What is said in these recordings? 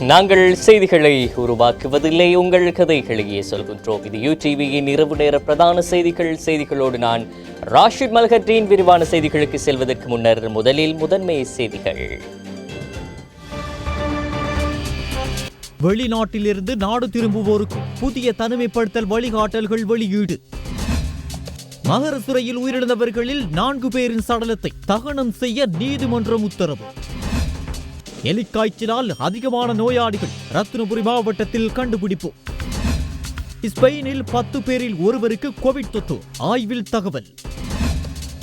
நாங்கள் செய்திகளை உருவாக்குவதில்லை, உங்கள் கதைகளையே சொல்கின்றோம். இது யூடிவியின் இரவு நேர பிரதான செய்திகளோடு நான் ராஷித் மல்ஹட்டீன். விரிவான செய்திகளுக்கு செல்வதற்கு முன்னர் முதலில் முதன்மை செய்திகள். வெளிநாட்டிலிருந்து நாடு திரும்புவோருக்கு புதிய தனிமைப்படுத்தல் வழிகாட்டல்கள் வெளியீடு. மகர சிறையில் உயிரிழந்தவர்களில் 4 பேரின் சடலத்தை தகனம் செய்ய நீதிமன்றம் உத்தரவு. எலிக்காய்ச்சலால் அதிகமான நோயாளிகள் ரத்தினபுரி மாவட்டத்தில் கண்டுபிடிப்பு. ஸ்பெயினில் 10 பேரில் ஒருவருக்கு கோவிட் தொற்று, ஆய்வில் தகவல்.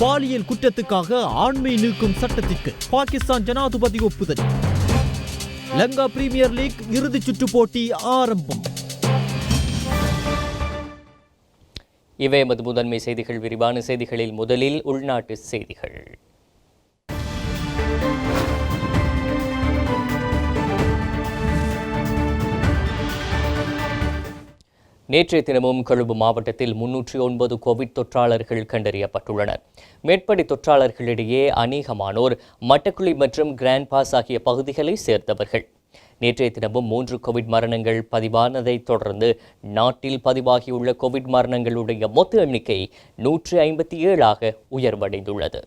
பாலியல் குற்றத்துக்காக ஆண்மை நீக்கும் சட்டத்திற்கு பாகிஸ்தான் ஜனாதிபதி ஒப்புதல். லங்கா பிரீமியர் லீக் இறுதிச் சுற்று போட்டி ஆரம்பம். இவை எமது முதன்மை செய்திகள். விரிவான செய்திகளில் முதலில் உள்நாட்டு செய்திகள். நேற்றைய தினமும் கொழும்பு மாவட்டத்தில் 309 கோவிட் தொற்றாளர்கள் கண்டறியப்பட்டுள்ளனர். மேற்படி தொற்றாளர்களிடையே அநேகமானோர் மட்டக்குழி மற்றும் கிராண்ட் பாஸ் ஆகிய பகுதிகளை சேர்ந்தவர்கள். நேற்றைய தினமும் 3 கோவிட் மரணங்கள் பதிவானதைத் தொடர்ந்து நாட்டில் பதிவாகியுள்ள கோவிட் மரணங்களுடைய மொத்த எண்ணிக்கை 157 உயர்வடைந்துள்ளது.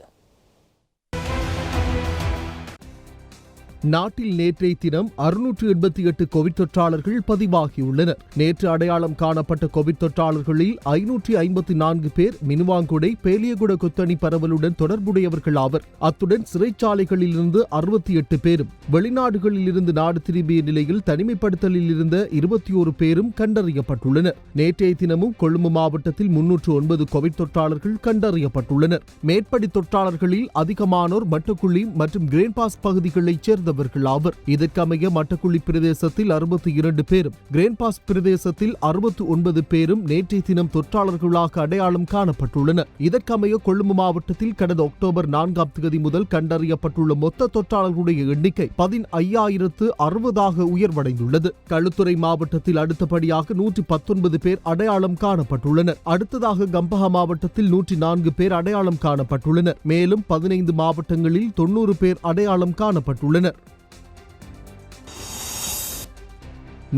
நாட்டில் நேற்றைய தினம் 688 கோவிட் தொற்றாளர்கள் பதிவாகியுள்ளனர். நேற்று அடையாளம் காணப்பட்ட கோவிட் தொற்றாளர்களில் 554 பேர் மினுவாங்குடை பேலியகுட கொத்தணி பரவலுடன் தொடர்புடையவர்கள் ஆவர். அத்துடன் சிறைச்சாலைகளிலிருந்து 68 பேரும் வெளிநாடுகளில் இருந்து நாடு திரும்பிய நிலையில் தனிமைப்படுத்தலில் இருந்த 21 பேரும் கண்டறியப்பட்டுள்ளனர். நேற்றைய தினமும் கொழும்பு மாவட்டத்தில் 309 கோவிட் தொற்றாளர்கள் கண்டறியப்பட்டுள்ளனர். மேற்படி தொற்றாளர்களில் அதிகமானோர் மட்டக்குழி மற்றும் கிரேன் பாஸ் பகுதிகளைச் சேர்ந்த ஆவர். இதற்கமைய மட்டக்குழி பிரதேசத்தில் 62 பேரும் கிரேன் பாஸ் பிரதேசத்தில் 69 பேரும் நேற்றைய தினம் தொற்றாளர்களாக அடையாளம் காணப்பட்டுள்ளனர். இதற்கமைய கொழும்பு மாவட்டத்தில் கடந்த அக்டோபர் 4 முதல் கண்டறியப்பட்டுள்ள மொத்த தொற்றாளர்களுடைய எண்ணிக்கை 15,060 உயர்வடைந்துள்ளது. களுத்துறை மாவட்டத்தில் அடுத்தபடியாக 119 பேர் அடையாளம் காணப்பட்டுள்ளனர். அடுத்ததாக கம்பஹா மாவட்டத்தில் 104 பேர் அடையாளம் காணப்பட்டுள்ளனர். மேலும் 15 மாவட்டங்களில் 90 பேர் அடையாளம் காணப்பட்டுள்ளனர்.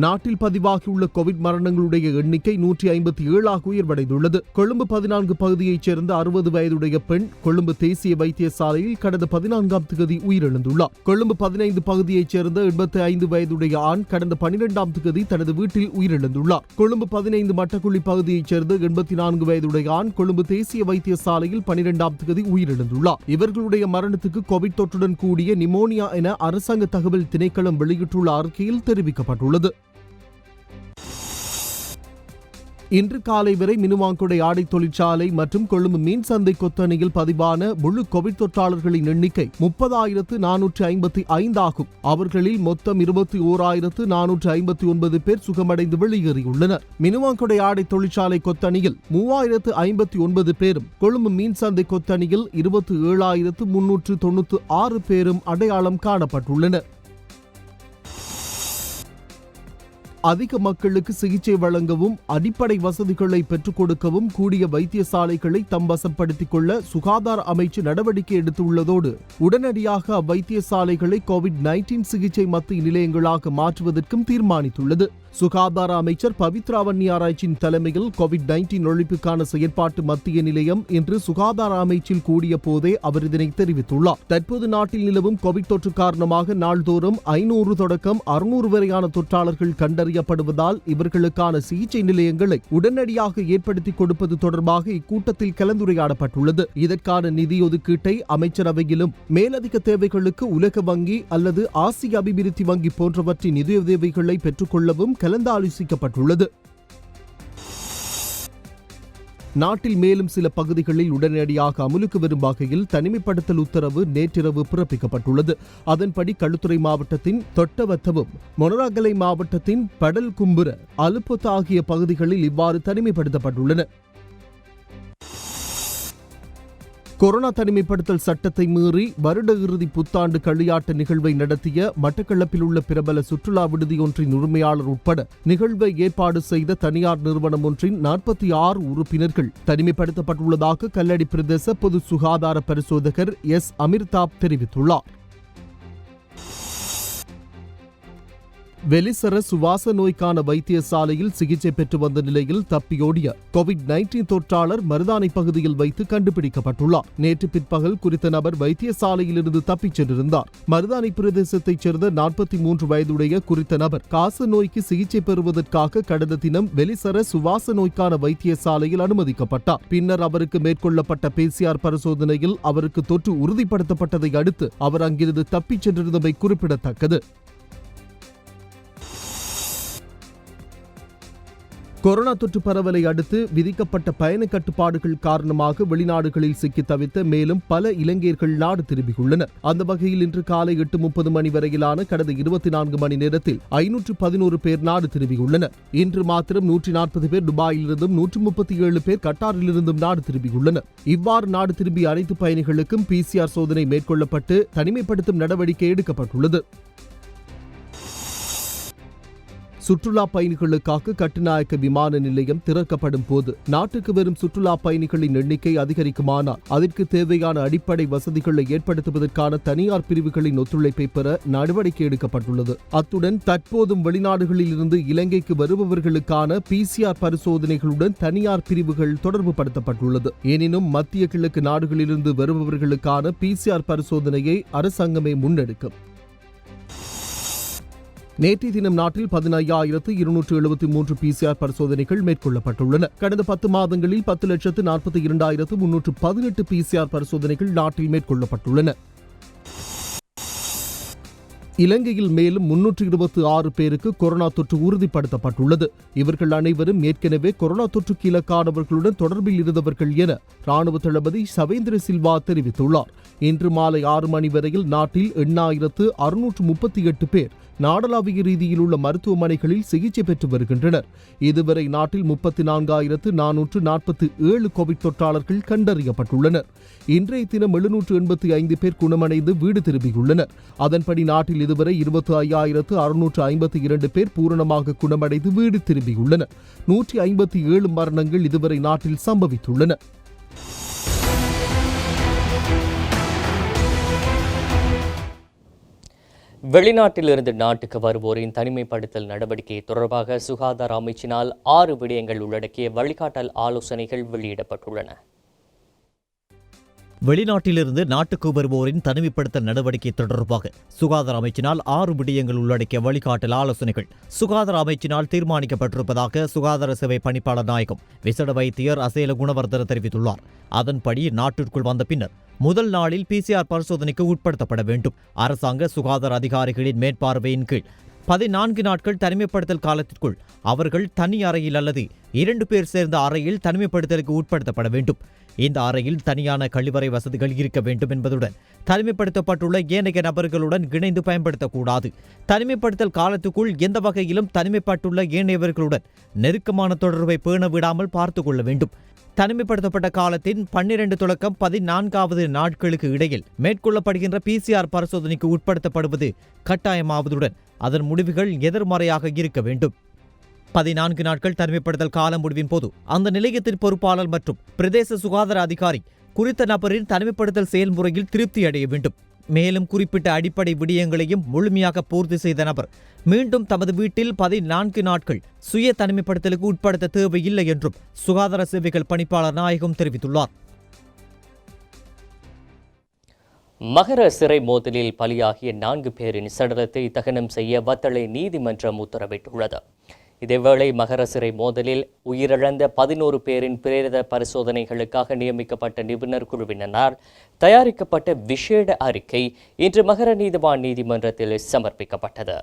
நாட்டில் பதிவாகியுள்ள கோவிட் மரணங்களுடைய எண்ணிக்கை 157 உயர்வடைந்துள்ளது. கொழும்பு 14 பகுதியைச் சேர்ந்த 60 வயதுடைய பெண் கொழும்பு தேசிய வைத்தியசாலையில் கடந்த 14 உயிரிழந்துள்ளார். கொழும்பு 15 பகுதியைச் சேர்ந்த 85 வயதுடைய ஆண் கடந்த 12 தனது வீட்டில் உயிரிழந்துள்ளார். கொழும்பு 15 மட்டக்குழி பகுதியைச் சேர்ந்த 84 வயதுடைய ஆண் கொழும்பு தேசிய வைத்தியசாலையில் 12 உயிரிழந்துள்ளார். இவர்களுடைய மரணத்துக்கு கோவிட் தொற்றுடன் கூடிய நிமோனியா என அரசாங்க தகவல் திணைக்களம் வெளியிட்டுள்ள அறிக்கையில் தெரிவிக்கப்பட்டுள்ளது. இன்று காலை வரை மினுவாங்குடை ஆடை தொழிற்சாலை மற்றும் கொழும்பு மீன் சந்தை கொத்தணியில் பதிவான முழு கோவிட் தொற்றாளர்களின் எண்ணிக்கை 30,455 ஆகும். அவர்களில் மொத்தம் 21,459 பேர் சுகமடைந்து வெளியேறியுள்ளனர். மினுவாங்குடை ஆடை தொழிற்சாலை கொத்தணியில் 3,059 பேரும் கொழும்பு மீன் சந்தை கொத்தணியில் 27,396 பேரும் அடையாளம் காணப்பட்டுள்ளனர். அதிக மக்களுக்கு சிகிச்சை வழங்கவும் அடிப்படை வசதிகளை பெற்றுக் கொடுக்கவும் கூடிய வைத்தியசாலைகளை தம்பசப்படுத்திக் கொள்ள சுகாதார அமைச்சு நடவடிக்கை எடுத்துள்ளதோடு உடனடியாக அவ்வைத்தியசாலைகளை கோவிட்-19 சிகிச்சை மத்திய நிலையங்களாக மாற்றுவதற்கும் தீர்மானித்துள்ளது. சுகாதார அமைச்சர் பவித்ரா வன்னியாராய்ச்சியின் தலைமையில் கோவிட்-19 ஒழிப்புக்கான செயற்பாட்டு மத்திய நிலையம் இன்று சுகாதார அமைச்சில் கூடிய போதே அவர் இதனை தெரிவித்துள்ளார். தற்போது நாட்டில் நிலவும் கோவிட் தொற்று காரணமாக நாள்தோறும் 500 தொடக்கம் 600 வரையான தொற்றாளர்கள் கண்டறியப்படுவதால் இவர்களுக்கான சிகிச்சை நிலையங்களை உடனடியாக ஏற்படுத்தி கொடுப்பது தொடர்பாக இக்கூட்டத்தில் கலந்துரையாடப்பட்டுள்ளது. இதற்கான நிதி ஒதுக்கீட்டை அமைச்சரவையிலும் மேலதிக தேவைகளுக்கு உலக வங்கி அல்லது ஆசிய அபிவிருத்தி வங்கி போன்றவற்றின் நிதியுதவிகளை பெற்றுக்கொள்ளவும் கலந்தாலோசிக்கப்பட்டுள்ளது. நாட்டில் மேலும் சில பகுதிகளில் உடனடியாக அமுலுக்கு வரும் வகையில் தனிமைப்படுத்தல் உத்தரவு நேற்றிரவு பிறப்பிக்கப்பட்டுள்ளது. அதன்படி களுத்துறை மாவட்டத்தின் தொட்டவத்தவும் மொனராகலை மாவட்டத்தின் படல் கும்புர அலுப்பொத்த ஆகிய பகுதிகளில் இவ்வாறு தனிமைப்படுத்தப்பட்டுள்ளன. கொரோனா தனிமைப்படுத்தல் சட்டத்தை மீறி வருட இறுதி புத்தாண்டு களியாட்ட நிகழ்வை நடத்திய மட்டக்களப்பில் உள்ள பிரபல சுற்றுலா விடுதியொன்றின் உரிமையாளர் உட்பட நிகழ்வை ஏற்பாடு செய்த தனியார் நிறுவனம் ஒன்றின் 46 உறுப்பினர்கள் தனிமைப்படுத்தப்பட்டுள்ளதாக கல்லடி பிரதேச பொது சுகாதார பரிசோதகர் எஸ். அமிர்தாப் தெரிவித்துள்ளார். வெலிசர சுவாச நோய்க்கான வைத்தியசாலையில் சிகிச்சை பெற்று வந்த நிலையில் தப்பியோடிய கோவிட்-19 தொற்றாளர் மருதானை பகுதியில் வைத்து கண்டுபிடிக்கப்பட்டுள்ளார். நேற்று பிற்பகல் குறித்த நபர் வைத்தியசாலையிலிருந்து தப்பிச் சென்றிருந்தார். மருதானை பிரதேசத்தைச் சேர்ந்த 43 வயதுடைய குறித்த நபர் காச நோய்க்கு சிகிச்சை பெறுவதற்காக கடந்த தினம் வெலிசர சுவாச நோய்க்கான வைத்தியசாலையில் அனுமதிக்கப்பட்டார். பின்னர் அவருக்கு மேற்கொள்ளப்பட்ட PCR பரிசோதனையில் அவருக்கு தொற்று உறுதிப்படுத்தப்பட்டதை அடுத்து அவர் அங்கிருந்து தப்பிச் சென்றிருந்தமை குறிப்பிடத்தக்கது. கொரோனா தொற்று பரவலை அடுத்து விதிக்கப்பட்ட பயண கட்டுப்பாடுகள் காரணமாக வெளிநாடுகளில் சிக்கி தவித்த மேலும் பல இலங்கையர்கள் நாடு திரும்பியுள்ளனர். அந்த வகையில் இன்று காலை 8:30 மணி வரையிலான கடந்த 24 மணி நேரத்தில் 511 பேர் நாடு திரும்பியுள்ளனர். இன்று மாத்திரம் 140 பேர் துபாயிலிருந்தும் 137 பேர் கட்டாரிலிருந்தும் நாடு திரும்பியுள்ளனர். இவ்வாறு நாடு திரும்பிய அனைத்து பயணிகளுக்கும் PCR சோதனை மேற்கொள்ளப்பட்டு தனிமைப்படுத்தும் நடவடிக்கை எடுக்கப்பட்டுள்ளது. சுற்றுலா பயணிகளுக்காக கட்டுநாயக்க விமான நிலையம் திறக்கப்படும் போது நாட்டுக்கு வரும் சுற்றுலா பயணிகளின் எண்ணிக்கை அதிகரிக்குமானால் அதற்கு தேவையான அடிப்படை வசதிகளை ஏற்படுத்துவதற்கான தனியார் பிரிவுகளின் ஒத்துழைப்பை பெற நடவடிக்கை எடுக்கப்பட்டுள்ளது. அத்துடன் தற்போதும் வெளிநாடுகளில் இருந்து இலங்கைக்கு வருபவர்களுக்கான PCR பரிசோதனைகளுடன் தனியார் பிரிவுகள் தொடர்பு படுத்தப்பட்டுள்ளது. எனினும் மத்திய கிழக்கு நாடுகளிலிருந்து வருபவர்களுக்கான PCR பரிசோதனையை அரசாங்கமே முன்னெடுக்கும். நேற்றைய தினம் நாட்டில் 15,273 PCR பரிசோதனைகள் மேற்கொள்ளப்பட்டுள்ளன. கடந்த 10 மாதங்களில் 10,42,318 PCR பரிசோதனைகள் நாட்டில் மேற்கொள்ளப்பட்டுள்ளன. இலங்கையில் மேலும் 326 பேருக்கு கொரோனா தொற்று உறுதிப்படுத்தப்பட்டுள்ளது. இவர்கள் அனைவரும் ஏற்கனவே கொரோனா தொற்றுக்கு இலக்கானவர்களுடன் தொடர்பில் இருந்தவர்கள் என ராணுவ தளபதி சவேந்திர சில்வா தெரிவித்துள்ளார். இன்று மாலை 6 மணி வரையில் நாட்டில் 8,638 பேர் நாடளாவிய ரீதியில் உள்ள மருத்துவமனைகளில் சிகிச்சை பெற்று வருகின்றனர். இதுவரை நாட்டில் 34,447 கோவிட் தொற்றாளர்கள் கண்டறியப்பட்டுள்ளனர். இன்றைய தினம் 785 பேர் குணமடைந்து வீடு திரும்பியுள்ளனர். அதன்படி நாட்டில் இதுவரை 25,652 பேர் பூரணமாக குணமடைந்து வீடு திரும்பியுள்ளனர். 157 மரணங்கள் இதுவரை நாட்டில் சம்பவித்துள்ளன. வெளிநாட்டிலிருந்து நாட்டுக்கு வருவோரின் தனிமைப்படுத்தல் நடவடிக்கை தொடர்பாக சுகாதார அமைச்சினால் 6 விடயங்கள் உள்ளடக்கிய வழிகாட்டல் ஆலோசனைகள் வெளியிடப்பட்டுள்ளன. வெளிநாட்டிலிருந்து நாட்டுக்கு வருவோரின் தனிமைப்படுத்தல் நடவடிக்கை தொடர்பாக சுகாதார அமைச்சினால் 6 விடயங்கள் உள்ளடக்கிய வழிகாட்டல் ஆலோசனைகள் சுகாதார அமைச்சினால் தீர்மானிக்கப்பட்டிருப்பதாக சுகாதார சேவை பணிப்பாளர் நாயகம் விசேட வைத்தியர் அசேல குணவர்தன தெரிவித்துள்ளார். அதன்படி நாட்டிற்குள் வந்த பின்னர் முதல் நாளில் PCR பரிசோதனைக்கு உட்படுத்தப்பட வேண்டும். அரசாங்க சுகாதார அதிகாரிகளின் மேற்பார்வையின் கீழ் 14 நாட்கள் தனிமைப்படுத்தல் காலத்திற்குள் அவர்கள் தனி அறையில் அல்லது 2 பேர் சேர்ந்த அறையில் தனிமைப்படுத்தலுக்கு உட்படுத்தப்பட வேண்டும். இந்த அறையில் தனியான கழிவறை வசதிகள் இருக்க வேண்டும் என்பதுடன் தனிமைப்படுத்தப்பட்டுள்ள ஏனைய நபர்களுடன் இணைந்து பயன்படுத்தக்கூடாது. தனிமைப்படுத்தல் காலத்துக்குள் எந்த வகையிலும் தனிமைப்பட்டுள்ள ஏனையவர்களுடன் நெருக்கமான தொடர்பை பேண விடாமல் பார்த்துக் கொள்ள வேண்டும். தனிமைப்படுத்தப்பட்ட காலத்தின் 12 தொடக்கம் 14வது நாட்களுக்கு இடையில் மேற்கொள்ளப்படுகின்ற PCR பரிசோதனைக்கு உட்படுத்தப்படுவது கட்டாயமாவதுடன் அதன் முடிவுகள் எதிர்மறையாக இருக்க வேண்டும். 14 நாட்கள் தனிமைப்படுத்தல் கால முடிவின் போது அந்த நிலையத்தின் பொறுப்பாளர் மற்றும் பிரதேச சுகாதார அதிகாரி குறித்த நபரின் தனிமைப்படுத்தல் செயல்முறையில் திருப்தி அடைய வேண்டும். மேலும் குறிப்பிட்ட அடிப்படை விடயங்களையும் முழுமையாக பூர்த்தி செய்த நபர் மீண்டும் தமது வீட்டில் 14 நாட்கள் சுய தனிமைப்படுத்தலுக்கு உட்படுத்த தேவையில்லை என்றும் சுகாதார சேவைகள் பணிப்பாளர் நாயகம் தெரிவித்துள்ளார். மகர சிறை மோதலில் பலியாகிய 4 பேரின் சடலத்தை தகனம் செய்ய வத்தளை நீதிமன்றம் உத்தரவிட்டுள்ளது. இதேவேளை மகர சிறை மோதலில் உயிரிழந்த 11 பேரின் பிரேத பரிசோதனைகளுக்காக நியமிக்கப்பட்ட நிபுணர் குழுவினரால் தயாரிக்கப்பட்ட விசேட அறிக்கை இன்று மகர நீதிவான் நீதிமன்றத்தில் சமர்ப்பிக்கப்பட்டது.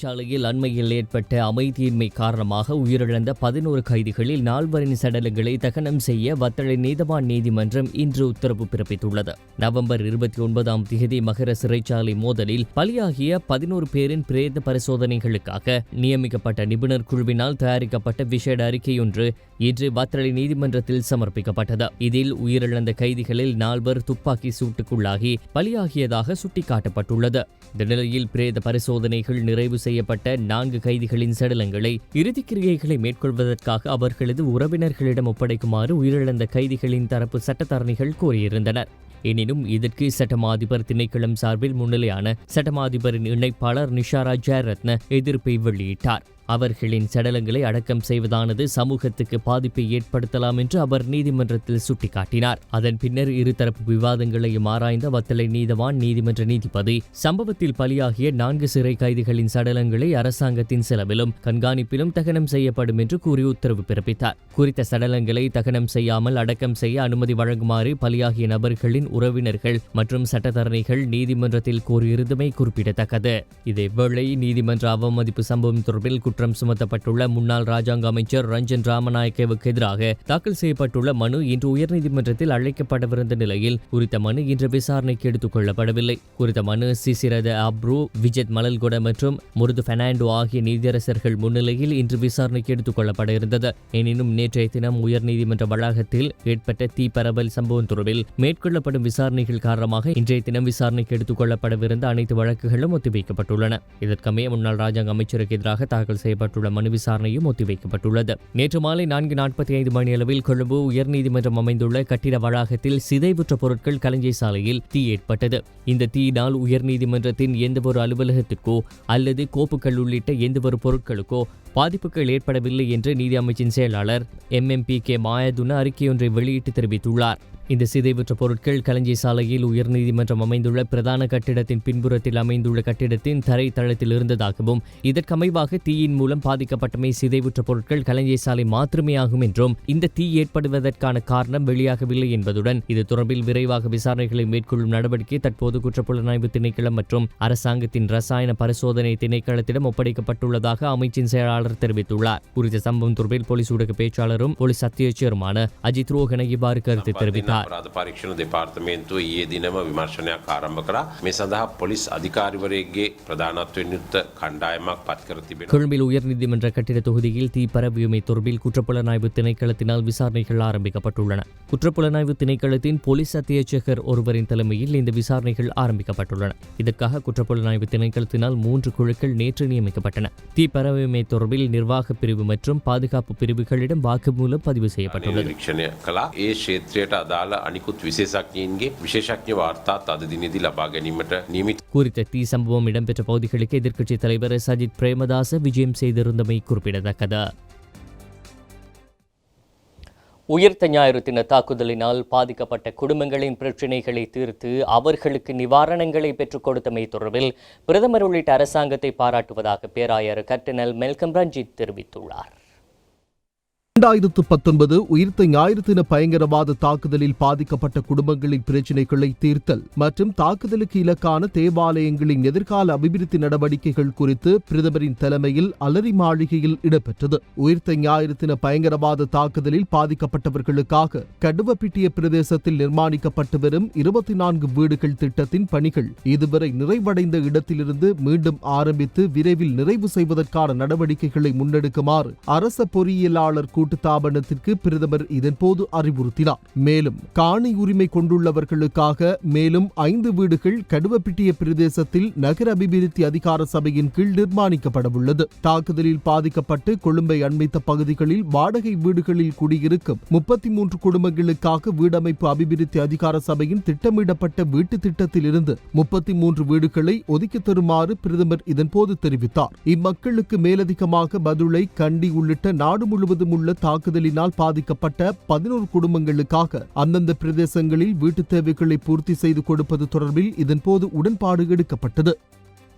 சாலையில் அண்மையில் ஏற்பட்ட அமைதியின்மை காரணமாக உயிரிழந்த 11 கைதிகளில் 4 சடலங்களை தகனம் செய்ய வத்தளை நீதவான் நீதிமன்றம் இன்று உத்தரவு பிறப்பித்துள்ளது. நவம்பர் 29ஆம் தேதி மகர சிறைச்சாலை மோதலில் பலியாகிய 11 பேரின் பிரேத பரிசோதனைகளுக்காக நியமிக்கப்பட்ட நிபுணர் குழுவினால் தயாரிக்கப்பட்ட விசேட அறிக்கையொன்று இன்று வத்தளை நீதிமன்றத்தில் சமர்ப்பிக்கப்பட்டது. இதில் உயிரிழந்த கைதிகளில் 4 துப்பாக்கி சூட்டுக்குள்ளாகி பலியாகியதாக சுட்டிக்காட்டப்பட்டுள்ளது. இந்த நிலையில் பிரேத பரிசோதனைகள் நிறைவு செய்யப்பட்ட 4 கைதிகளின் சடலங்களை இறுதிக் கிரியைகளை மேற்கொள்வதற்காக அவர்களது உறவினர்களிடம் ஒப்படைக்குமாறு உயிரிழந்த கைதிகளின் தரப்பு சட்டத்தரணிகள் கோரியிருந்தனர். எனினும் இதற்கு சட்டமா அதிபர் திணைக்களம் சார்பில் முன்னிலையான சட்டமா அதிபரின் இணைப்பாளர் நிஷாரா ஜெயரத்ன எதிர்ப்பை வெளியிட்டார். அவர்களின் சடலங்களை அடக்கம் செய்வதானது சமூகத்துக்கு பாதிப்பை ஏற்படுத்தலாம் என்று அவர் நீதிமன்றத்தில் சுட்டிக்காட்டினார். அதன் பின்னர் இருதரப்பு விவாதங்களையும் ஆராய்ந்த வத்தளை நீதவான் நீதிமன்ற நீதிபதி சம்பவத்தில் பலியாகிய 4 சிறை கைதிகளின் சடலங்களை அரசாங்கத்தின் செலவிலும் கண்காணிப்பிலும் தகனம் செய்யப்படும் என்று கூறி உத்தரவு பிறப்பித்தார். குறித்த சடலங்களை தகனம் செய்யாமல் அடக்கம் செய்ய அனுமதி வழங்குமாறு பலியாகிய நபர்களின் உறவினர்கள் மற்றும் சட்டத்தரணிகள் நீதிமன்றத்தில் கோரியிருந்தமை குறிப்பிடத்தக்கது. இதேவேளை நீதிமன்ற அவமதிப்பு சம்பவம் தொடர்பில் குற்றம் சுமத்தப்பட்டுள்ள முன்னாள் ராஜாங்க அமைச்சர் ரஞ்சன் ராமநாயக்கவுக்கு எதிராக தாக்கல் செய்யப்பட்டுள்ள மனு இன்று உயர்நீதிமன்றத்தில் அழைக்கப்படவிருந்த நிலையில் குறித்த மனு இன்று விசாரணைக்கு எடுத்துக் கொள்ளப்படவில்லை. குறித்த மனு சிசிரத அப்ரூ, விஜித் மலல்கொட மற்றும் முருது பெர்னாண்டோ ஆகிய நீதியரசர்கள் முன்னிலையில் இன்று விசாரணைக்கு எடுத்துக் கொள்ளப்பட இருந்தது. எனினும் நேற்றைய தினம் உயர்நீதிமன்ற வளாகத்தில் ஏற்பட்ட தீ பரவல் சம்பவம் தொடர்பில் மேற்கொள்ளப்படும் விசாரணைகள் காரணமாக இன்றைய தினம் விசாரணைக்கு எடுத்துக் கொள்ளப்படவிருந்த அனைத்து வழக்குகளும் ஒத்திவைக்கப்பட்டுள்ளன. இதற்கமைய முன்னாள் ராஜாங்க அமைச்சருக்கு எதிராக தாக்கல் செய்யப்பட்டுள்ள மனு விசாரணையும் ஒத்திவைக்கப்பட்டுள்ளது. நேற்று மாலை 4:45 மணியளவில் கொழும்பு உயர்நீதிமன்றம் அமைந்துள்ள கட்டிட வளாகத்தில் சிதைவுற்ற பொருட்கள் களஞ்சிய சாலையில் தீ ஏற்பட்டது. இந்த தீயினால் உயர்நீதிமன்றத்தின் எந்தவொரு அலுவலகத்திற்கோ அல்லது கோப்புகள் உள்ளிட்ட எந்தவொரு பொருட்களுக்கோ பாதிப்புகள் ஏற்படவில்லை என்று நீதி அமைச்சின் செயலாளர் MMPK மாயதுன அறிக்கையொன்றை வெளியிட்டு தெரிவித்துள்ளார். இந்த சிதைவுற்ற பொருட்கள் களஞ்சிய சாலையில் உயர்நீதிமன்றம் அமைந்துள்ள பிரதான கட்டிடத்தின் பின்புறத்தில் அமைந்துள்ள கட்டிடத்தின் தரை தளத்தில் இருந்ததாகவும் இதற்கமைவாக தீயின் மூலம் பாதிக்கப்பட்டமை சிதைவுற்ற பொருட்கள் களஞ்சிய சாலை மாத்திரமே ஆகும் என்றும் இந்த தீ ஏற்படுவதற்கான காரணம் வெளியாகவில்லை என்பதுடன் இது தொடர்பில் விரைவாக விசாரணைகளை மேற்கொள்ளும் நடவடிக்கை தற்போது குற்றப்புலனாய்வு திணைக்களம் மற்றும் அரசாங்கத்தின் ரசாயன பரிசோதனை திணைக்களத்திடம் ஒப்படைக்கப்பட்டுள்ளதாக அமைச்சின் செயலாளர் தெரிவித்துள்ளார். குறித்த சம்பவம் தொடர்பில் போலீஸ் ஊடக பேச்சாளரும் போலீஸ் அத்தியட்சருமான அஜித் ரோஹன இவ்வாறு கருத்து தெரிவித்தார். අපරාධ පරීක්ෂණ දෙපාර්තමේන්තුව ඊයේ දිනම විමර්ශනයක් ආරම්භ කරා. මේ සඳහා පොලිස් අධිකාරිවරයෙක්ගේ ප්‍රධානත්වයෙන් යුක්ත කණ්ඩායමක් පත් කර තිබෙනවා. கொழும்பில் உயர்நீதிமன்ற கட்டிட தொகுதியில் தீ பரவியமை தொடர்பில் குற்றப்புலனாய்வு திணைக்களத்தினால் விசாரணைகள் ஆரம்பிக்கப்பட்டுள்ளன. குற்றப்புலனாய்வு திணைக்களத்தின் போலீஸ் அத்தியட்சகர் ஒருவரின் தலைமையில் இந்த விசாரணைகள் ஆரம்பிக்கப்பட்டுள்ளன. இதற்காக குற்றப்புலனாய்வு திணைக்களத்தினால் 3 குழுக்கள் நேற்று நியமிக்கப்பட்டன. தீ பரவியமை தொடர்பில் நிர்வாக பிரிவு மற்றும் பாதுகாப்பு பிரிவுகளிடம் வாக்குமூலம் பதிவு செய்யப்பட்டுள்ளது. නිරීක්ෂණය කළා. ඒ ක්ෂේත්‍රයට අදාළ අනිකුත් විශේෂඥයින්ගේ විශේෂඥ වාර්තාත් අද දිනේදී ලබා ගැනීමට නියමිත. குறித்த தீ சம்பவம் இடம்பெற்ற பகுதிகளுக்கு எதிர்க்கட்சித் தலைவர் சஜித் பிரேமதாச விஜயம் செய்திருந்தமை குறிப்பிடத்தக்கது. உயிர்த்த ஞாயிறு தின தாக்குதலினால் பாதிக்கப்பட்ட குடும்பங்களின் பிரச்சினைகளை தீர்த்து அவர்களுக்கு நிவாரணங்களை பெற்றுக் கொடுத்தமை தொடர்பில் பிரதமர் உள்ளிட்ட அரசாங்கத்தை பாராட்டுவதாக பேராயர் கர்தினால் மெல்கம் ரஞ்சித் தெரிவித்துள்ளார். 2019 உயிர்த்த ஞாயிறு தின பயங்கரவாத தாக்குதலில் பாதிக்கப்பட்ட குடும்பங்களின் பிரச்சினைகளை தீர்த்தல் மற்றும் தாக்குதலுக்கு இலக்கான தேவாலயங்களின் எதிர்கால அபிவிருத்தி நடவடிக்கைகள் குறித்து பிரதமரின் தலைமையில் அலரி மாளிகையில் இடம்பெற்றது. உயிர்த்த ஞாயிறு தின பயங்கரவாத தாக்குதலில் பாதிக்கப்பட்டவர்களுக்காக கடுவப்பிட்டிய பிரதேசத்தில் நிர்மாணிக்கப்பட்டு வரும் 24 வீடுகள் திட்டத்தின் பணிகள் இதுவரை நிறைவடைந்த இடத்திலிருந்து மீண்டும் ஆரம்பித்து விரைவில் நிறைவு செய்வதற்கான நடவடிக்கைகளை முன்னெடுக்குமாறு அரச பொறியியலாளர் கூட்டுத்தாபனத்திற்கு பிரதமர் இதன்போது அறிவுறுத்தினார். மேலும் காணி உரிமை கொண்டுள்ளவர்களுக்காக மேலும் 5 வீடுகள் கடுவப்பிட்டிய பிரதேசத்தில் நகர அபிவிருத்தி அதிகார சபையின் கீழ் நிர்மாணிக்கப்படவுள்ளது. தாக்குதலில் பாதிக்கப்பட்டு கொழும்பை அண்மித்த பகுதிகளில் வாடகை வீடுகளில் குடியிருக்கும் 33 குடும்பங்களுக்காக வீடமைப்பு அபிவிருத்தி அதிகார சபையின் திட்டமிடப்பட்ட வீட்டு திட்டத்தில் இருந்து 33 வீடுகளை ஒதுக்கி தருமாறு பிரதமர் இதன்போது தெரிவித்தார். இம்மக்களுக்கு மேலதிகமாக பதுளை, கண்டி உள்ளிட்ட நாடு முழுவதும் உள்ள தாக்குதலினால் பாதிக்கப்பட்ட 11 குடும்பங்களுக்காக அந்தந்த பிரதேசங்களில் வீட்டு தேவைகளை பூர்த்தி செய்து கொடுப்பது தொடர்பில் இதன்போது உடன்பாடு எடுக்கப்பட்டது.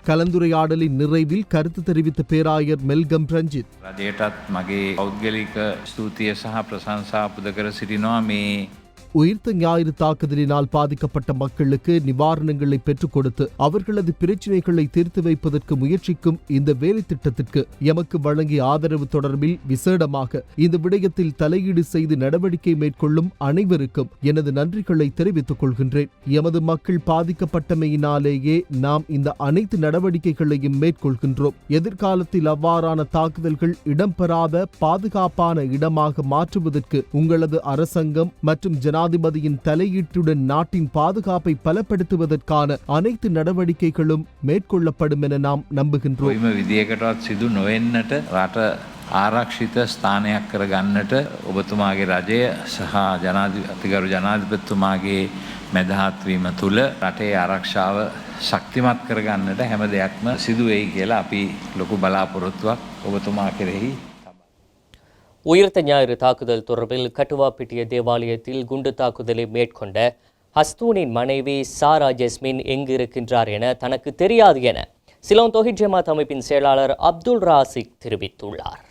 கலந்துரையாடலின் நிறைவில் கருத்து தெரிவித்த பேராயர் மெல்கம் ரஞ்சித், රජයටත් මගේ පෞද්ගලික ස්තුතිය සහ ප්‍රශංසා පුද කර සිටිනවා. මේ உயிர்த்த ஞாயிறு தாக்குதலினால் பாதிக்கப்பட்ட மக்களுக்கு நிவாரணங்களை பெற்றுக் கொடுத்து அவர்களது பிரச்சினைகளை தீர்த்து வைப்பதற்கு முயற்சிக்கும் இந்த வேலை திட்டத்திற்கு எமக்கு வழங்கிய ஆதரவு தொடர்பில் விசேடமாக இந்த விடயத்தில் தலையீடு செய்து நடவடிக்கை மேற்கொள்ளும் அனைவருக்கும் எனது நன்றிகளை தெரிவித்துக் கொள்கின்றேன். எமது மக்கள் பாதிக்கப்பட்டமையினாலேயே நாம் இந்த அனைத்து நடவடிக்கைகளையும் மேற்கொள்கின்றோம். எதிர்காலத்தில் அவ்வாறான தாக்குதல்கள் இடம்பெறாத பாதுகாப்பான இடமாக மாற்றுவதற்கு உங்களது அரசாங்கம் மற்றும் ஜனாதிபதியின் தலையீட்டுடன் நாட்டின் பாதுகாப்பை பலப்படுத்துவதற்கான அனைத்து நடவடிக்கைகளும் மேற்கொள்ளப்படும் என நாம் நம்புகின்றோம். කොයිම විදියකටවත් සිදු නොවෙන්නට රට ආරක්ෂිත ස්ථානයක් කරගන්නට ඔබතුමාගේ රජය සහ අතිගරු ජනාධිපතිතුමාගේ මැදහත්වීම තුළ රටේ ආරක්ෂාව ශක්තිමත් කරගන්නට හැම දෙයක්ම සිදුවෙයි කියලා අපි ලොකු බලාපොරොත්තුවක් ඔබතුමා කෙරෙහි. உயிர்த்த ஞாயிறு தாக்குதல் தொடர்பில் கட்டுவாப்பிட்டிய தேவாலயத்தில் குண்டு தாக்குதலை மேற்கொண்ட ஹஸ்தூனின் மனைவி சாரா ஜெஸ்மின் எங்கு இருக்கின்றார் என தனக்கு தெரியாது என சிலோன் தௌஹீத் ஜமாத் அமைப்பின் செயலாளர் அப்துல் ராசிக் தெரிவித்துள்ளார்.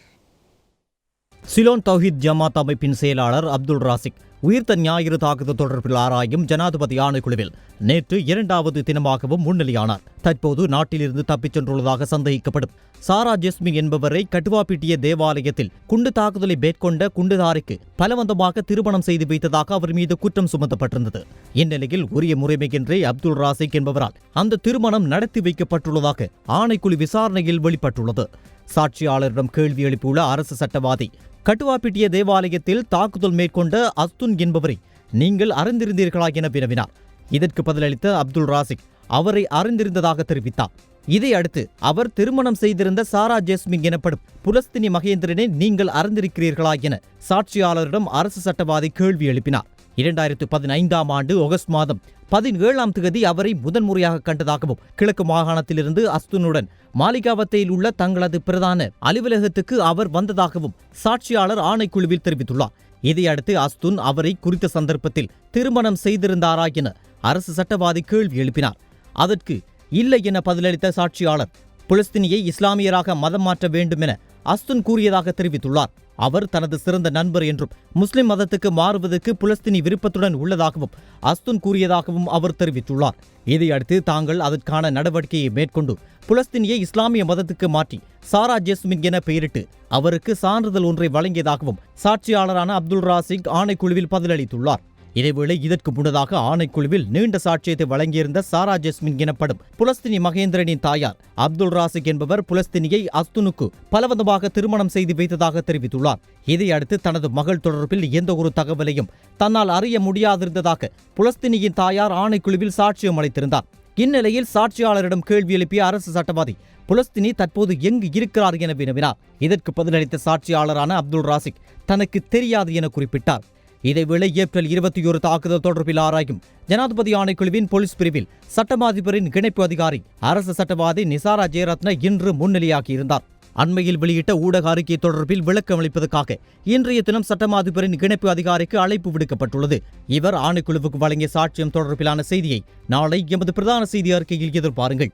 சிலோன் தௌஹீத் ஜமாத் அமைப்பின் செயலாளர் அப்துல் ராசிக் உயிர்த்த ஞாயிறு தாக்குதல் தொடர்பில் ஆராயும் ஜனாதிபதி ஆணைக்குழுவில் நேற்று 2வது தினமாகவும் முன்னிலையானார். தற்போது நாட்டிலிருந்து தப்பிச் சென்றுள்ளதாக சந்தேகிக்கப்படும் சாரா ஜெஸ்மின் என்பவரை கட்டுவாப்பிட்டிய தேவாலயத்தில் குண்டு தாக்குதலை மேற்கொண்ட குண்டுதாரிக்கு பலவந்தமாக திருமணம் செய்து வைத்ததாக அவர் மீது குற்றம் சுமத்தப்பட்டிருந்தது. இந்நிலையில் உரிய முறைமையின்றி அப்துல் ராசிக் என்பவரால் அந்த திருமணம் நடத்தி வைக்கப்பட்டுள்ளதாக ஆணைக்குழு விசாரணையில் வெளிப்பட்டுள்ளது. சாட்சியாளரிடம் கேள்வி எழுப்பியுள்ள அரசு சட்டவாதி, கட்டுவாப்பிட்டிய தேவாலயத்தில் தாக்குதல் மேற்கொண்ட அஸ்துன் என்பவரை நீங்கள் அறிந்திருந்தீர்களா என வினவினார். இதற்கு பதிலளித்த அப்துல் ராசிக் அவரை அறிந்திருந்ததாக தெரிவித்தார். இதையடுத்து அவர் திருமணம் செய்திருந்த சாரா ஜெஸ்மின் எனப்படும் புலஸ்தினி மகேந்திரனை நீங்கள் அறிந்திருக்கிறீர்களா என சாட்சியாளரிடம் அரசு சட்டவாதி கேள்வி எழுப்பினார். 2015ஆம் ஆண்டு ஆகஸ்ட் மாதம் 17ஆம் தேதி அவரை முதன்முறையாக கண்டதாகவும் கிழக்கு மாகாணத்திலிருந்து அஸ்துனுடன் மாளிகாவத்தையில் உள்ள தங்களது பிரதான அலுவலகத்துக்கு அவர் வந்ததாகவும் சாட்சியாளர் ஆணைக்குழுவில் தெரிவித்துள்ளார். இதையடுத்து அஸ்துன் அவரை குறித்த சந்தர்ப்பத்தில் திருமணம் செய்திருந்தாரா என அரசு சட்டவாதி கேள்வி எழுப்பினார். அதற்கு இல்லை என பதிலளித்த சாட்சியாளர் புலஸ்தினியை இஸ்லாமியராக மதம் மாற்ற வேண்டும் என அஸ்துன் கூறியதாக தெரிவித்துள்ளார். அவர் தனது சிறந்த நண்பர் என்றும் முஸ்லிம் மதத்துக்கு மாறுவதற்கு புலஸ்தினி விருப்பத்துடன் உள்ளதாகவும் அஸ்துன் கூறியதாகவும் அவர் தெரிவித்துள்ளார். இதையடுத்து தாங்கள் அதற்கான நடவடிக்கையை மேற்கொண்டு புலஸ்தினியை இஸ்லாமிய மதத்துக்கு மாற்றி சாரா ஜெஸ்மின் என பெயரிட்டு அவருக்கு சான்றிதழ் ஒன்றை வழங்கியதாகவும் சாட்சியாளரான அப்துல் ராசிக் ஆணைக்குழுவில் பதிலளித்துள்ளார். இதேவேளை இதற்கு முன்னதாக ஆணைக்குழுவில் நீண்ட சாட்சியத்தை வழங்கியிருந்த சாரா ஜெஸ்மின் எனப்படும் புலஸ்தினி மகேந்திரனின் தாயார் அப்துல் ராசிக் என்பவர் புலஸ்தினியை அஸ்துனுக்கு பலவந்தமாக திருமணம் செய்து வைத்ததாக தெரிவித்துள்ளார். இதையடுத்து தனது மகள் தொடர்பில் எந்த ஒரு தகவலையும் தன்னால் அறிய முடியாதிருந்ததாக புலஸ்தினியின் தாயார் ஆணைக்குழுவில் சாட்சியம் அளித்திருந்தார். இந்நிலையில் சாட்சியாளரிடம் கேள்வி எழுப்பிய அரசு சட்டவாதி புலஸ்தினி தற்போது எங்கு இருக்கிறார் என வினவினார். இதற்கு பதிலளித்த சாட்சியாளரான அப்துல் ராசிக் தனக்கு தெரியாது என குறிப்பிட்டார். இதேவேளை ஏப்ரல் 21 தாக்குதல் தொடர்பில் ஆராயும் ஜனாதிபதி ஆணைக்குழுவின் போலீஸ் பிரிவில் சட்டமாதிபரின் இணைப்பு அதிகாரி அரசு சட்டவாதி நிசாரா ஜெயரத்ன இன்று முன்னிலையாகியிருந்தார். அண்மையில் வெளியிட்ட ஊடக அறிக்கை தொடர்பில் விளக்கம் அளிப்பதற்காக இன்றைய தினம் சட்டமாதிபரின் இணைப்பு அதிகாரிக்கு அழைப்பு விடுக்கப்பட்டுள்ளது. இவர் ஆணைக்குழுவுக்கு வழங்கிய சாட்சியம் தொடர்பிலான செய்தியை நாளை எமது பிரதான செய்தி அறிக்கையில் எதிர்பாருங்கள்.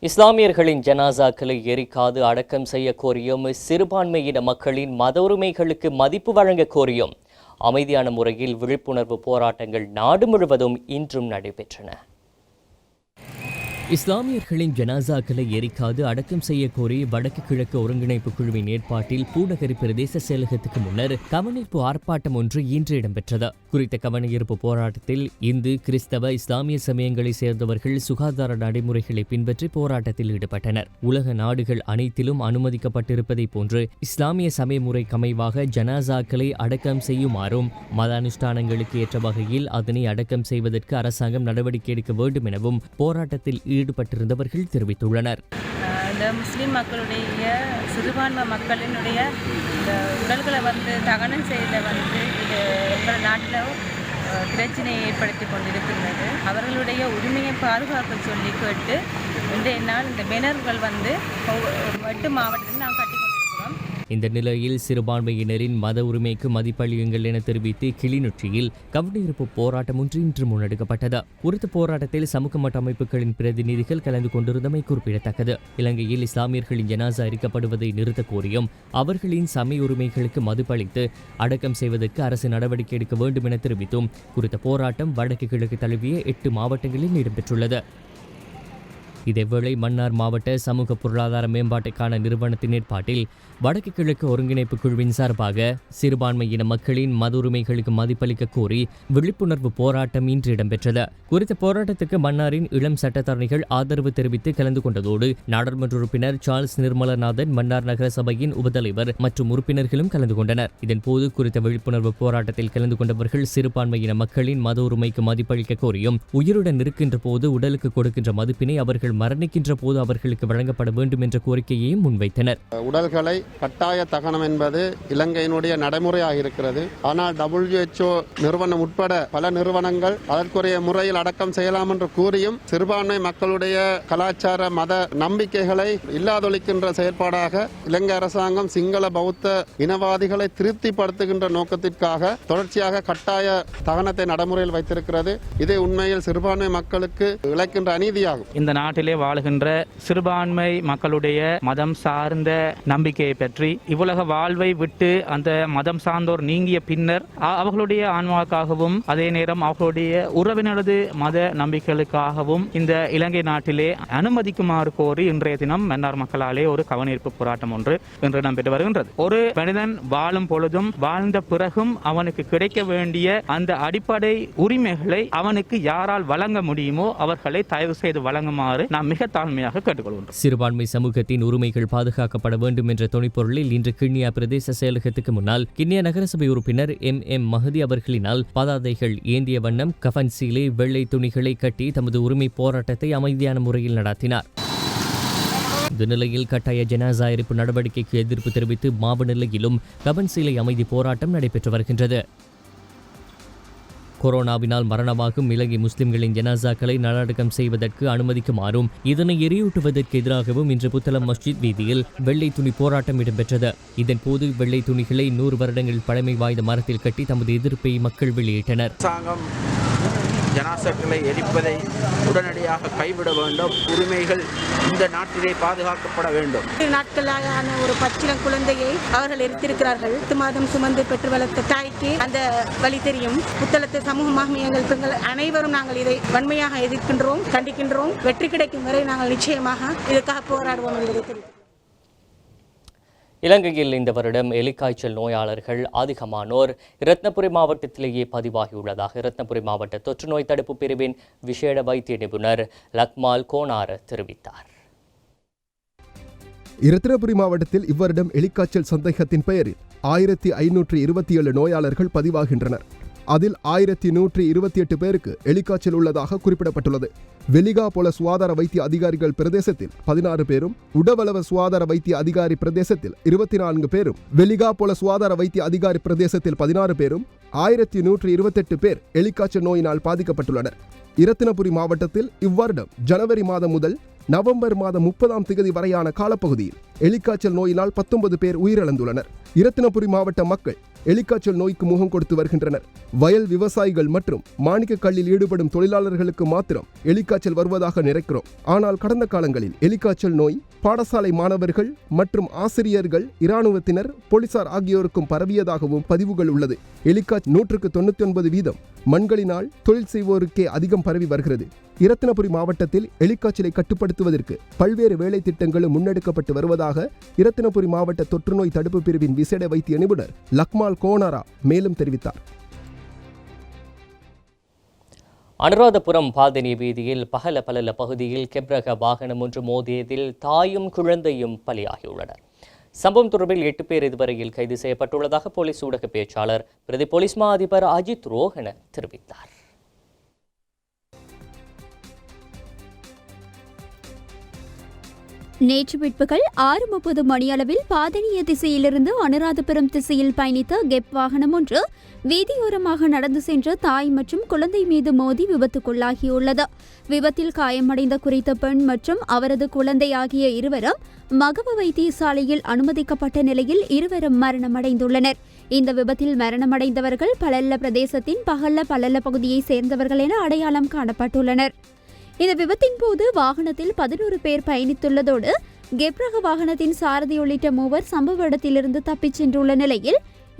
இஸ்லாமியர்களின் ஜனாசாக்களை எரிக்காது அடக்கம் செய்ய கோரியும் சிறுபான்மையின மக்களின் மத உரிமைகளுக்கு மதிப்பு வழங்க கோரியும் அமைதியான முறையில் விழிப்புணர்வு போராட்டங்கள் நாடு முழுவதும் இன்றும் நடைபெற்றன. இஸ்லாமியர்களின் ஜனாசாக்களை எரிக்காது அடக்கம் செய்ய கோரி வடக்கு கிழக்கு ஒருங்கிணைப்பு குழுவின் ஏற்பாட்டில் பூநகரி பிரதேச செயலகத்துக்கு முன்னர் கவனிப்பு ஆர்ப்பாட்டம் ஒன்று இன்று இடம்பெற்றது. குறித்த கவனஈர்ப்பு போராட்டத்தில் இந்து, கிறிஸ்தவ, இஸ்லாமிய சமயங்களை சேர்ந்தவர்கள் சுகாதார நடைமுறைகளை பின்பற்றி போராட்டத்தில் ஈடுபட்டனர். உலக நாடுகள் அனைத்திலும் அனுமதிக்கப்பட்டிருப்பதை போன்று இஸ்லாமிய சமய முறைக்கு அமைவாக ஜனாசாக்களை அடக்கம் செய்யுமாறும் மத அனுஷ்டானங்களுக்கு ஏற்ற வகையில் அதனை அடக்கம் செய்வதற்கு அரசாங்கம் நடவடிக்கை எடுக்க வேண்டும் எனவும் போராட்டத்தில் ஈடுபட்டிருந்தவர்கள் தெரிவித்துள்ளனர். இந்த முஸ்லீம் மக்களுடைய சிறுபான்மை மக்களினுடைய இந்த உடல்களை தகனம் செய்த இது எங்கள் நாட்டில் பிரச்சனையை ஏற்படுத்தி கொண்டிருக்கின்றது. அவர்களுடைய உரிமையை பாதுகாக்க சொல்லி கேட்டு இன்றைய நாள் இந்த பேனர்கள் 8 மாவட்டத்தில் நாம் கட்டி கொண்டிருக்கிறோம். இந்த நிலையில் சிறுபான்மையினரின் மத உரிமைக்கு மதிப்பளியுங்கள் என தெரிவித்து கிளிநொச்சியில் கவனஈர்ப்பு போராட்டம் ஒன்று இன்று முன்னெடுக்கப்பட்டது. குறித்த போராட்டத்தில் சமூக மட்ட அமைப்புகளின் பிரதிநிதிகள் கலந்து கொண்டிருந்தமை குறிப்பிடத்தக்கது. இலங்கையில் இஸ்லாமியர்களின் ஜனாசா எரிக்கப்படுவதை நிறுத்த கோரியும் அவர்களின் சமய உரிமைகளுக்கு மதிப்பளித்து அடக்கம் செய்வதற்கு அரசு நடவடிக்கை எடுக்க வேண்டும் என தெரிவித்தும் குறித்த போராட்டம் வடக்கு கிழக்கு தழுவிய 8 மாவட்டங்களில் இடம்பெற்றுள்ளது. இதேவேளை மன்னார் மாவட்ட சமூக பொருளாதார மேம்பாட்டுக்கான நிறுவனத்தின் ஏற்பாட்டில் வடக்கு கிழக்கு ஒருங்கிணைப்பு குழுவின் சார்பாக சிறுபான்மையின மக்களின் மத உரிமைகளுக்கு மதிப்பளிக்க கோரி விழிப்புணர்வு போராட்டம் இன்று இடம்பெற்றது. குறித்த போராட்டத்துக்கு மன்னாரின் இளம் சட்டத்தரணிகள் ஆதரவு தெரிவித்து கலந்து கொண்டதோடு நாடாளுமன்ற உறுப்பினர் சார்ல்ஸ் நிர்மலநாதன், மன்னார் நகர சபையின் உபதலைவர் மற்றும் உறுப்பினர்களும் கலந்து கொண்டனர். இதன்போது குறித்த விழிப்புணர்வு போராட்டத்தில் கலந்து கொண்டவர்கள் சிறுபான்மையின மக்களின் மத உரிமைக்கு மதிப்பளிக்க கோரியும் உயிருடன் இருக்கின்ற போது உடலுக்கு கொடுக்கின்ற மதிப்பினை அவர்கள் மரணிக்கின்ற போது அவர்களுக்கு வழங்கப்பட வேண்டும் என்ற கோரிக்கையையும் முன்வைத்தனர். உடல்களை கட்டாய தகனம் என்பது இலங்கையினுடைய நடைமுறையாக இருக்கிறது. ஆனால் WHO நிறுவனம் உட்பட பல நிறுவனங்கள் அதற்குரிய முறையில் அடக்கம் செய்யலாம் என்று கூறியும் சிறுபான்மை மக்களுடைய கலாச்சார மத நம்பிக்கைகளை இல்லாதொழிக்கின்ற செயற்பாடாக இலங்கை அரசாங்கம் சிங்கள பௌத்த இனவாதிகளை திருப்திப்படுத்துகின்ற நோக்கத்திற்காக தொடர்ச்சியாக கட்டாய தகனத்தை நடைமுறையில் வைத்திருக்கிறது. இது உண்மையில் சிறுபான்மை மக்களுக்கு இழைக்கின்ற அநீதியாகும். இந்த நாட்டிலே வாழுகின்ற சிறுபான்மை மக்களுடைய மதம் சார்ந்த நம்பிக்கையை பற்றி இவ்வுலக வாழ்வை விட்டு அந்த மதம் சார்ந்தோர் நீங்கிய பின்னர் அவர்களுடைய ஆன்மாவுக்காகவும் அதே நேரம் அவர்களுடைய உறவினரது மத நம்பிக்கைகளுக்காகவும் இந்த இலங்கை நாட்டிலே அனுமதிக்குமாறு கோரி இன்றைய தினம் மன்னார் மக்களாலே ஒரு கவனீர்ப்பு போராட்டம் ஒன்று இன்று நடைபெற்று வருகின்றது. ஒரு மனிதன் வாழும் பொழுதும் வாழ்ந்த பிறகும் அவனுக்கு கிடைக்க வேண்டிய அந்த அடிப்படை உரிமைகளை அவனுக்கு யாரால் வழங்க முடியுமோ அவர்களை தயவு செய்து வழங்குமாறு நாம் மிக தாழ்மையாக கேட்டுக்கொள்கின்றோம். சிறுபான்மை சமூகத்தின் உரிமைகள் பாதுகாக்கப்பட வேண்டும் என்ற துணைப்பொருளில் இன்று கிண்ணியா பிரதேச செயலகத்துக்கு முன்னால் கிண்ணியா நகரசபை உறுப்பினர் M மஹதி அவர்களினால் பதாதைகள் ஏந்திய வண்ணம் கஃன் சீலை வெள்ளை துணிகளை கட்டி தமது உரிமை போராட்டத்தை அமைதியான முறையில் நடத்தினார். இந்த நிலையில் கட்டாய ஜனாசா எரிப்பு நடவடிக்கைக்கு எதிர்ப்பு தெரிவித்து மாவநிலையிலும் கஃன் சீலை அமைதி போராட்டம் நடைபெற்று வருகின்றது. கொரோனாவினால் மரணமாகும் இலங்கை முஸ்லிம்களின் ஜனாசாக்களை நல்லடக்கம் செய்வதற்கு அனுமதிக்குமாறும் இதனை எரியூட்டுவதற்கு எதிராகவும் இன்று புத்தளம் மஸ்ஜித் வீதியில் வெள்ளை துணி போராட்டம் இடம்பெற்றது. இதன்போது வெள்ளை துணிகளை 100 வருடங்கள் பழமை வாய்ந்த மரத்தில் கட்டி தமது எதிர்ப்பை மக்கள் வெளியிட்டனர். ஜனாசாக்களை எரிப்பதை உடனடியாக கைவிட வேண்டும். உரிமைகள் இந்த நாட்டிலே பாதுகாக்கப்பட வேண்டும். நாட்களான ஒரு பச்சிளம் குழந்தையை அவர்கள் எரித்திருக்கிறார்கள். 10 மாதம் சுமந்து பெற்று வளர்த்த தாய்க்கு அந்த வழி தெரியும். புத்தளத்து சமூகமாக எங்கள் பெண்கள் அனைவரும் நாங்கள் இதை வன்மையாக எதிர்க்கின்றோம், கண்டிக்கின்றோம். வெற்றி கிடைக்கும் வரை நாங்கள் நிச்சயமாக இதற்காக போராடுவோம் என்பதை தெரிவிக்கிறோம். இலங்கையில் இந்த வருடம் எலிக்காய்ச்சல் நோயாளர்கள் அதிகமானோர் இரத்னபுரி மாவட்டத்திலேயே பதிவாகியுள்ளதாக இரத்னபுரி மாவட்ட தொற்றுநோய் தடுப்பு பிரிவின் விசேட வைத்திய நிபுணர் லக்மால் கோனார தெரிவித்தார். இரத்தினபுரி மாவட்டத்தில் இவ்வருடம் எலிக்காய்ச்சல் சந்தேகத்தின் பெயரில் 1527 நோயாளர்கள் பதிவாகின்றனர். அதில் 1128 பேருக்கு எலிக்காய்ச்சல் உள்ளதாக குறிப்பிடப்பட்டுள்ளது. வெலிகா போல சுகாதார வைத்திய அதிகாரிகள் பிரதேசத்தில் 16 பேரும், உடவளவ சுகாதார வைத்திய அதிகாரி பிரதேசத்தில் 24 பேரும், வெலிகா போல சுகாதார வைத்திய அதிகாரி பிரதேசத்தில் 16 பேரும், 1128 பேர் எலிக்காய்ச்சல் நோயினால் பாதிக்கப்பட்டுள்ளனர். இரத்தினபுரி மாவட்டத்தில் இவ்வருடம் ஜனவரி மாதம் முதல் நவம்பர் மாதம் 30ஆம் தேதி வரையான காலப்பகுதியில் எலிக்காய்ச்சல் நோயினால் 19 பேர் உயிரிழந்துள்ளனர். இரத்தினபுரி மாவட்ட மக்கள் எலிக்காய்ச்சல் நோய்க்கு முகம் கொடுத்து வருகின்றனர். வயல் விவசாயிகள் மற்றும் மாணிக்க கல்லில் ஈடுபடும் தொழிலாளர்களுக்கு மாத்திரம் எலிக்காய்ச்சல் வருவதாக நினைக்கிறோம். ஆனால் கடந்த காலங்களில் எலிக்காய்ச்சல் நோய் பாடசாலை மாணவர்கள் மற்றும் ஆசிரியர்கள், இராணுவத்தினர், போலீசார் ஆகியோருக்கும் பரவியதாகவும் பதிவுகள் உள்ளது. எலிக்காய்ச்சல் 199% மண்களினால் தொழில் செய்வோருக்கே அதிகம் பரவி வருகிறது. இரத்தினபுரி மாவட்டத்தில் எலிக்காய்ச்சலை கட்டுப்படுத்துவதற்கு பல்வேறு வேலை திட்டங்களும் முன்னெடுக்கப்பட்டு வருவதாக இரத்தினபுரி மாவட்ட தொற்றுநோய் தடுப்பு பிரிவின் விசேட வைத்திய நிபுணர் லக்மால் கோனாரா மேலும் தெரிவித்தார். அனுராதபுரம் பாதனி வீதியில் பகல பகுதியில் கெப்ரக வாகனம் ஒன்று மோதியதில் தாயும் குழந்தையும் பலியாகியுள்ளனர். சம்பவம் தொடர்பில் 8 பேர் இதுவரையில் கைது செய்யப்பட்டுள்ளதாக போலீஸ் ஊடக பேச்சாளர் பிரதி போலீஸ் மா அதிபர் அஜித் ரோஹன தெரிவித்தார். நேற்று பிற்பகல் 6:30 மணியளவில் பாதனிய திசையிலிருந்து அனுராதபுரம் திசையில் பயணித்த கெப் வாகனம் ஒன்று வீதியோரமாக நடந்து சென்ற தாய் மற்றும் குழந்தை மீது மோதி விபத்துக்குள்ளாகியுள்ளது. விபத்தில் காயமடைந்த குறித்த பெண் மற்றும் அவரது குழந்தை ஆகிய இருவரும் மகவ வைத்தியசாலையில் அனுமதிக்கப்பட்ட நிலையில் இருவரும் மரணமடைந்துள்ளனர். இந்த விபத்தில் மரணமடைந்தவர்கள் பலல்ல பிரதேசத்தின் பலல்ல பகுதியை சேர்ந்தவர்கள் என அடையாளம் காணப்பட்டுள்ளனர். இந்த விபத்தின் போது வாகனத்தில் 11 பேர் பயணித்துள்ளதோடு கெப்ரக வாகனத்தின் சாரதி உள்ளிட்ட 3 சம்பவ இடத்திலிருந்து தப்பிச் சென்றுள்ள நிலையில்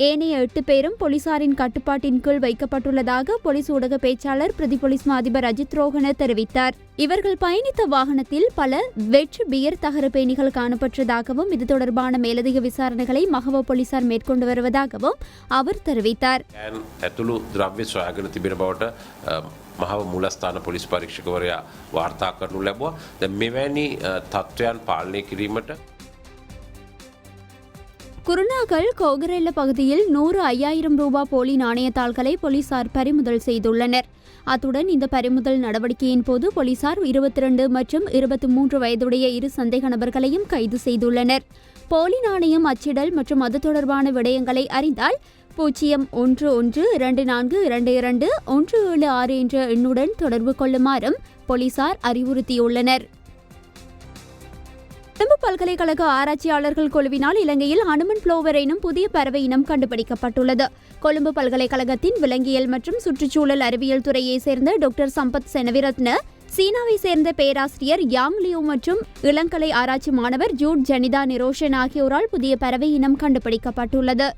ஏனைய 8 பேரும் போலீசாரின் கட்டுப்பாட்டின் கீழ் வைக்கப்பட்டுள்ளதாக போலீஸ் ஊடக பேச்சாளர் பிரதி போலீஸ் மா அதிபர் அஜித் ரோஹன தெரிவித்தார். இவர்கள் பயணித்த வாகனத்தில் பல வெற்று பியர் தகர பேணிகள் காணப்பட்டதாகவும் இது தொடர்பான மேலதிக விசாரணைகளை மகவ போலீசார் மேற்கொண்டு வருவதாகவும் அவர் தெரிவித்தார். මහව මූලස්ථාන පොලිස් පරීක්ෂකවරයා වාර්තා කරනු ලැබුවා. දැන් මෙවැනි තත්ත්වයන් පාලනය කිරීමට குருணாகல் கோகரெல்ல பகுதியில் 100,000 ரூபாய் போலி நாணயத்தாள்களை போலீசார் பறிமுதல் செய்துள்ளனர். அத்துடன் இந்த பறிமுதல் நடவடிக்கையின் போது போலீசார் 22 மற்றும் 23 வயதுடைய 2 சந்தேக நபர்களையும் கைது செய்துள்ளனர். போலி நாணயம் அச்சிடல் மற்றும் அது தொடர்பான விடயங்களை அறிந்தால் 0112422176 என்ற எண்ணுடன் தொடர்பு கொள்ளுமாறும் போலீசார் அறிவுறுத்தியுள்ளனர். கொழும்பு பல்கலைக்கழக ஆராய்ச்சியாளர்கள் குழுவினால் இலங்கையில் ஹனுமன் புளோவர் எனும் புதிய பறவை இனம் கண்டுபிடிக்கப்பட்டுள்ளது. கொழும்பு பல்கலைக்கழகத்தின் விலங்கியல் மற்றும் சுற்றுச்சூழல் அறிவியல் துறையை சேர்ந்த டாக்டர் சம்பத் செனவிரத்ன, சீனாவை சேர்ந்த பேராசிரியர் யாங் லியூ மற்றும் இளங்கலை ஆராய்ச்சி மாணவர் ஜூட் ஜனிதா நிரோஷன் ஆகியோரால் புதிய பறவை இனம் கண்டுபிடிக்கப்பட்டுள்ளது.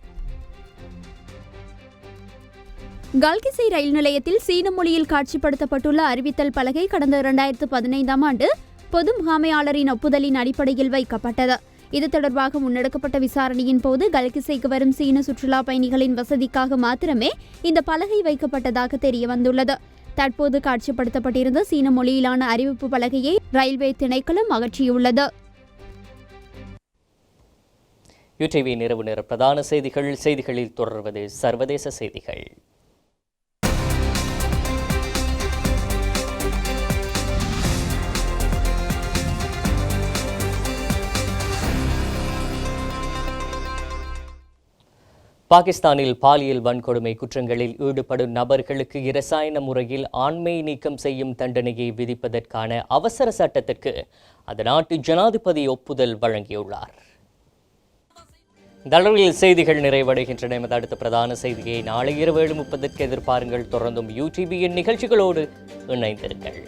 கல்கிசை ரயில் நிலையத்தில் சீன மொழியில் காட்சிப்படுத்தப்பட்டுள்ள அறிவித்தல் பலகை கடந்த 2015ஆம் ஆண்டு பொது முகாமையாளரின் ஒப்புதலின் அடிப்படையில் வைக்கப்பட்டது. இது தொடர்பாக முன்னெடுக்கப்பட்ட விசாரணையின் போது கல்கிசைக்கு வரும் சீன சுற்றுலா பயணிகளின் வசதிக்காக மாத்திரமே இந்த பலகை வைக்கப்பட்டதாக தெரியவந்துள்ளது. தற்போது காட்சிப்படுத்தப்பட்டிருந்த சீன மொழியிலான அறிவிப்பு பலகையை ரயில்வே திணைக்களம் அகற்றியுள்ளது. யூடிவி நிறைவு நேர பிரதான செய்திகளில் தொடர்வது சர்வதேச செய்திகள். பாகிஸ்தானில் பாலியல் வன்கொடுமை குற்றங்களில் ஈடுபடும் நபர்களுக்கு இரசாயன முறையில் ஆண்மை நீக்கம் செய்யும் தண்டனையை விதிப்பதற்கான அவசர சட்டத்திற்கு அந்த நாட்டு ஜனாதிபதி ஒப்புதல் வழங்கியுள்ளார். தளவில் செய்திகள் நிறைவடைகின்றன. எமது அடுத்த பிரதான செய்தியை நாளை இரவு 7:30 எதிர்பாருங்கள். தொடர்ந்தும் யூடிவியின் நிகழ்ச்சிகளோடு இணைந்திருங்கள்.